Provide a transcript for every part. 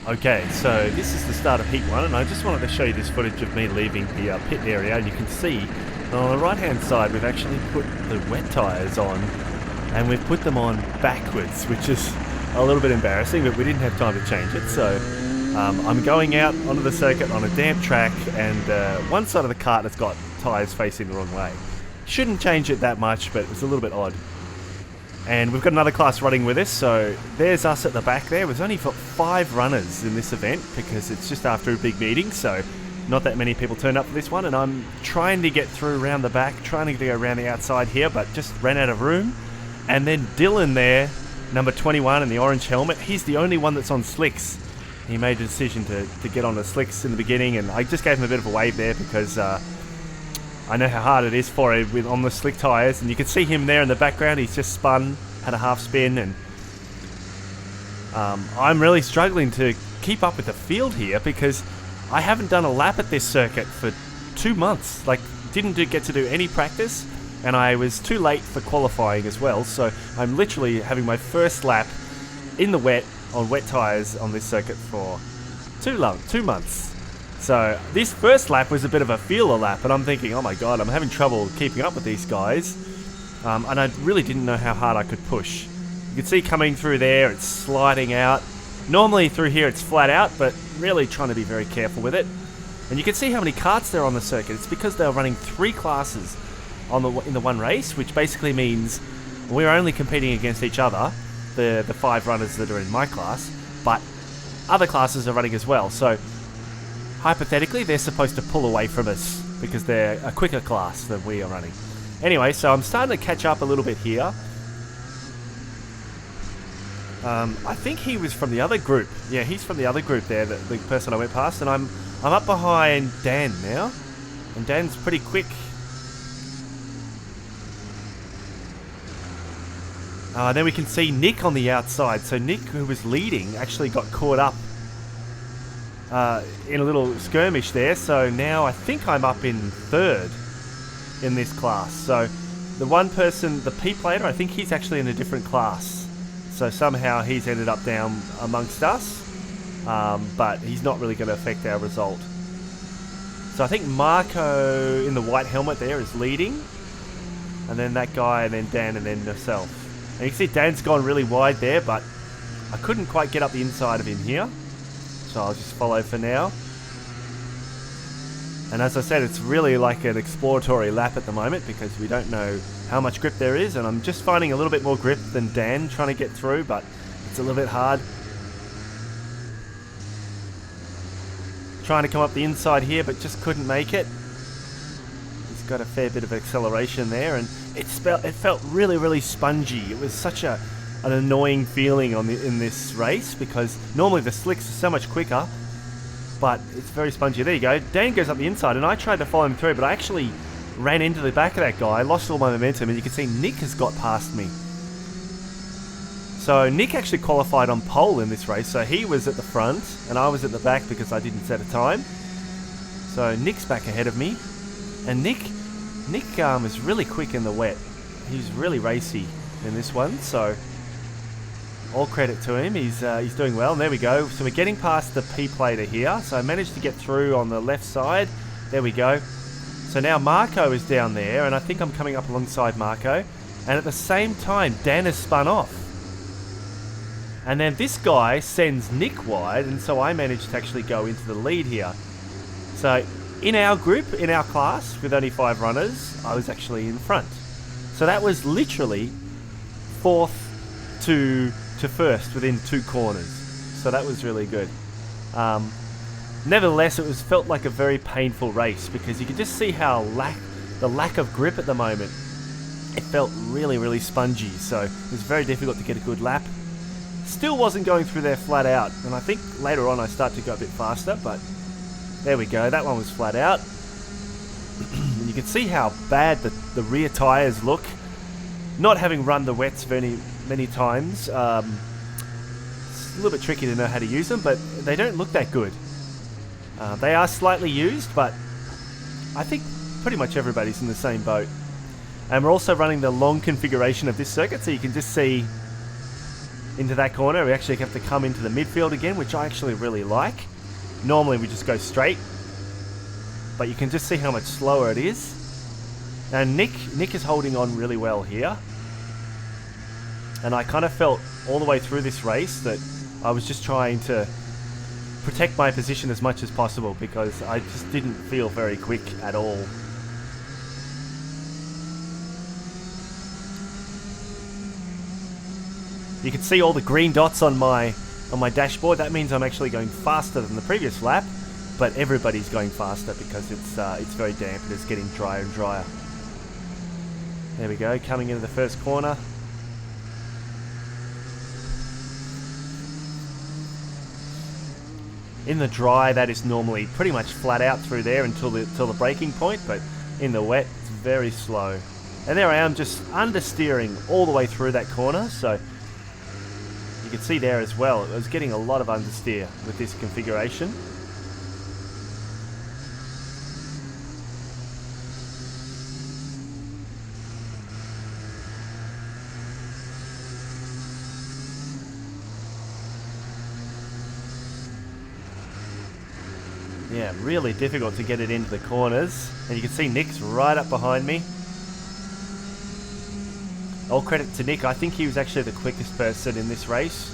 Okay, so this is the start of Heat 1, and I just wanted to show you this footage of me leaving the pit area, and you can see on the right hand side we've actually put the wet tyres on, and we've put them on backwards, which is a little bit embarrassing, but we didn't have time to change it. So I'm going out onto the circuit on a damp track, and one side of the kart has got tyres facing the wrong way. Shouldn't change it that much, but it was a little bit odd. And we've got another class running with us, so there's us at the back there. We've only got 5 runners in this event because it's just after a big meeting, so not that many people turned up for this one, and I'm trying to get through around the back, trying to go around the outside here, but just ran out of room. And then Dylan there, number 21 in the orange helmet, he's the only one that's on slicks. He made a decision to get on the slicks in the beginning, and I just gave him a bit of a wave there because I know how hard it is for him on the slick tyres, and you can see him there in the background. He's just spun, had a half spin, and I'm really struggling to keep up with the field here because I haven't done a lap at this circuit for 2 months. Like, didn't get to do any practice, and I was too late for qualifying as well, so I'm literally having my first lap in the wet on wet tyres on this circuit for 2 months. So this first lap was a bit of a feeler lap, and I'm thinking, oh my god, I'm having trouble keeping up with these guys. And I really didn't know how hard I could push. You can see coming through there, it's sliding out. Normally through here it's flat out, but really trying to be very careful with it. And you can see how many karts there are on the circuit. It's because they're running 3 classes in the one race, which basically means we're only competing against each other, the 5 runners that are in my class, but other classes are running as well. So hypothetically, they're supposed to pull away from us because they're a quicker class than we are running. Anyway, so I'm starting to catch up a little bit here. I think he was from the other group. Yeah, he's from the other group there, the person I went past, and I'm up behind Dan now, and Dan's pretty quick. Then we can see Nick on the outside. So Nick, who was leading, actually got caught up in a little skirmish there, so now I think I'm up in 3rd in this class. So the one person, the P-plater, I think he's actually in a different class, so somehow he's ended up down amongst us, but he's not really going to affect our result. So I think Marco in the white helmet there is leading, and then that guy, and then Dan, and then myself. And you can see Dan's gone really wide there, but I couldn't quite get up the inside of him here, so I'll just follow for now. And as I said, it's really like an exploratory lap at the moment because we don't know how much grip there is, and I'm just finding a little bit more grip than Dan trying to get through, but it's a little bit hard. Trying to come up the inside here, but just couldn't make it. He's got a fair bit of acceleration there, and it felt really, really spongy. It was such an annoying feeling in this race because normally the slicks are so much quicker, but it's very spongy. There you go. Dan goes up the inside, and I tried to follow him through, but I actually ran into the back of that guy. I lost all my momentum, and you can see Nick has got past me. So Nick actually qualified on pole in this race, so he was at the front, and I was at the back because I didn't set a time. So Nick's back ahead of me, and Nick is really quick in the wet. He's really racy in this one, so all credit to him. He's doing well. And there we go. So we're getting past the P-plater here. So I managed to get through on the left side. There we go. So now Marco is down there, and I think I'm coming up alongside Marco. And at the same time, Dan has spun off. And then this guy sends Nick wide, and so I managed to actually go into the lead here. So in our group, in our class, with only 5 runners, I was actually in front. So that was literally 4th to 1st within 2 corners. So that was really good. Nevertheless, it felt like a very painful race because you could just see how the lack of grip at the moment. It felt really, really spongy, so it was very difficult to get a good lap. Still wasn't going through there flat out, and I think later on I start to go a bit faster, but there we go, that one was flat out. And you can see how bad the rear tyres look. Not having run the wets many times, it's a little bit tricky to know how to use them, but they don't look that good. They are slightly used, but I think pretty much everybody's in the same boat. And we're also running the long configuration of this circuit, so you can just see into that corner. We actually have to come into the midfield again, which I actually really like. Normally we just go straight, but you can just see how much slower it is. And Nick is holding on really well here. And I kind of felt all the way through this race that I was just trying to protect my position as much as possible, because I just didn't feel very quick at all. You can see all the green dots on my dashboard. That means I'm actually going faster than the previous lap, but everybody's going faster because it's very damp and it's getting drier and drier. There we go, coming into the first corner. In the dry, that is normally pretty much flat out through there until the braking point, but in the wet, it's very slow. And there I am, just understeering all the way through that corner, so you can see there as well, I was getting a lot of understeer with this configuration. Yeah, really difficult to get it into the corners. And you can see Nick's right up behind me. All credit to Nick. I think he was actually the quickest person in this race.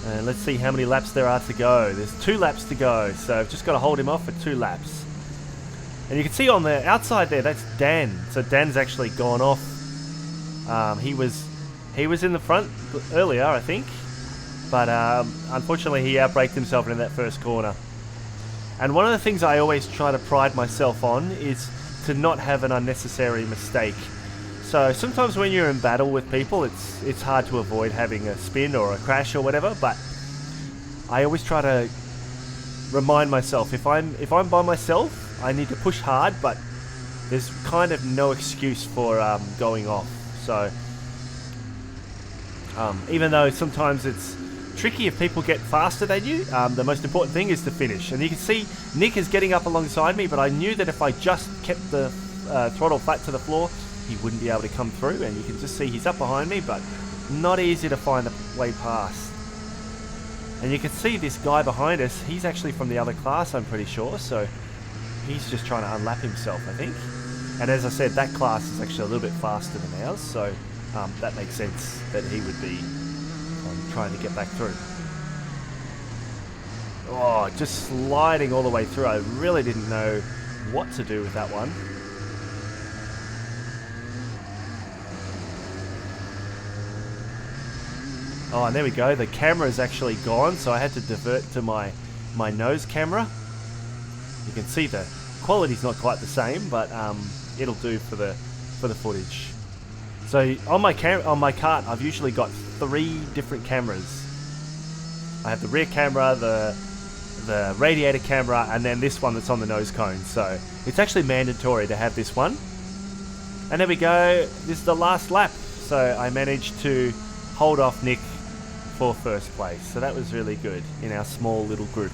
And let's see how many laps there are to go. There's 2 laps to go, so I've just got to hold him off for 2 laps. And you can see on the outside there, that's Dan. So Dan's actually gone off. He was in the front earlier, I think. But unfortunately, he outbraked himself in that first corner. And one of the things I always try to pride myself on is to not have an unnecessary mistake. So sometimes when you're in battle with people, it's hard to avoid having a spin or a crash or whatever, but I always try to remind myself, if I'm by myself, I need to push hard, but there's kind of no excuse for going off. So even though sometimes it's tricky if people get faster than you, the most important thing is to finish. And you can see Nick is getting up alongside me, but I knew that if I just kept the throttle flat to the floor, he wouldn't be able to come through. And you can just see he's up behind me, but not easy to find the way past. And you can see this guy behind us, he's actually from the other class, I'm pretty sure, so he's just trying to unlap himself, I think. And as I said, that class is actually a little bit faster than ours, so that makes sense that he would be trying to get back through. Oh, just sliding all the way through. I really didn't know what to do with that one. Oh, and there we go. The camera is actually gone, so I had to divert to my nose camera. You can see the quality's not quite the same, but it'll do for the footage. So on my cart, I've usually got 3 different cameras. I have the rear camera, the radiator camera, and then this one that's on the nose cone. So it's actually mandatory to have this one. And there we go. This is the last lap. So I managed to hold off Nick for first place. So that was really good in our small little group.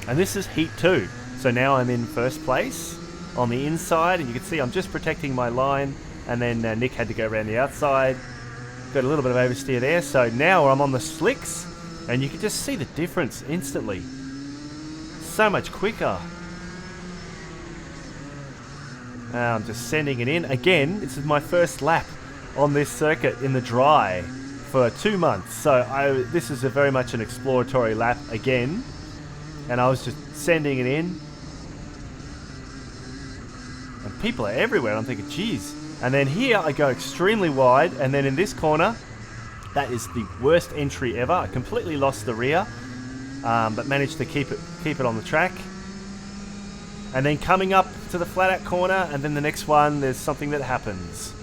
And this is heat 2. So now I'm in first place on the inside, and you can see I'm just protecting my line, and then Nick had to go around the outside. Got a little bit of oversteer there. So now I'm on the slicks, and you can just see the difference instantly. So much quicker. I'm just sending it in. Again, this is my first lap on this circuit in the dry for 2 months. So this is very much an exploratory lap again. And I was just sending it in. And people are everywhere. I'm thinking, geez. And then here I go extremely wide. And then in this corner, that is the worst entry ever. I completely lost the rear, but managed to keep it on the track. And then coming up to the flat out corner, and then the next one, there's something that happens.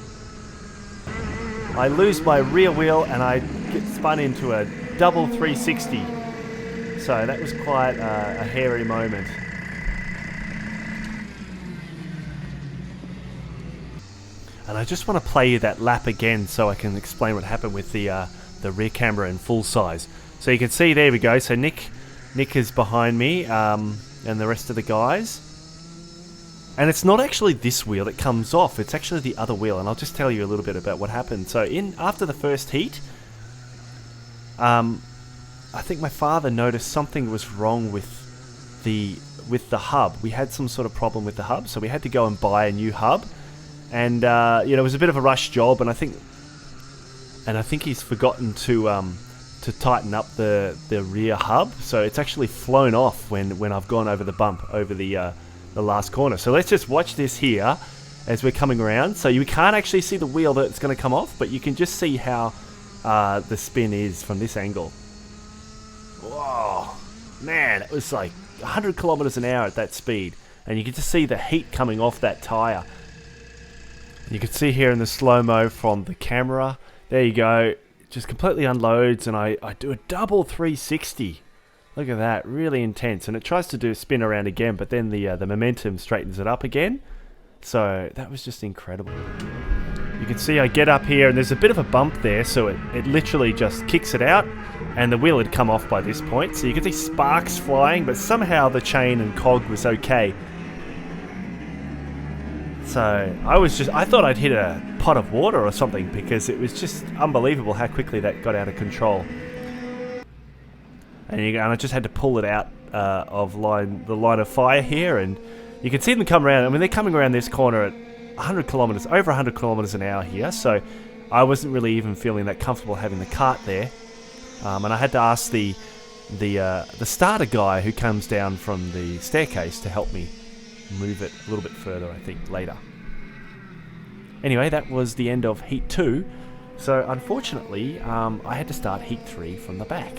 I lose my rear wheel and I get spun into a double 360. So that was quite a hairy moment. And I just want to play you that lap again so I can explain what happened with the the rear camera in full size. So you can see, there we go. So Nick is behind me, and the rest of the guys. And it's not actually this wheel that comes off, it's actually the other wheel, and I'll just tell you a little bit about what happened. So after the first heat, I think my father noticed something was wrong with the hub. We had some sort of problem with the hub, so we had to go and buy a new hub. And it was a bit of a rush job, and I think he's forgotten to tighten up the rear hub, so it's actually flown off when I've gone over the bump over the last corner. So let's just watch this here as we're coming around. So you can't actually see the wheel that's going to come off, but you can just see how the spin is from this angle. Whoa, man, it was like 100 kilometers an hour at that speed, and you can just see the heat coming off that tire. You can see here in the slow-mo from the camera, there you go, just completely unloads, and I do a double 360. Look at that, really intense. And it tries to do a spin around again, but then the momentum straightens it up again. So that was just incredible. You can see I get up here, and there's a bit of a bump there, so it literally just kicks it out, and the wheel had come off by this point. So you can see sparks flying, but somehow the chain and cog was okay. So I thought I'd hit a pot of water or something, because it was just unbelievable how quickly that got out of control. And I just had to pull it out of the line of fire here, and you can see them come around. I mean, they're coming around this corner at over 100 kilometers an hour here. So I wasn't really even feeling that comfortable having the cart there, and I had to ask the starter guy who comes down from the staircase to help me move it a little bit further, I think, later. Anyway, that was the end of Heat 2. So unfortunately, I had to start Heat 3 from the back.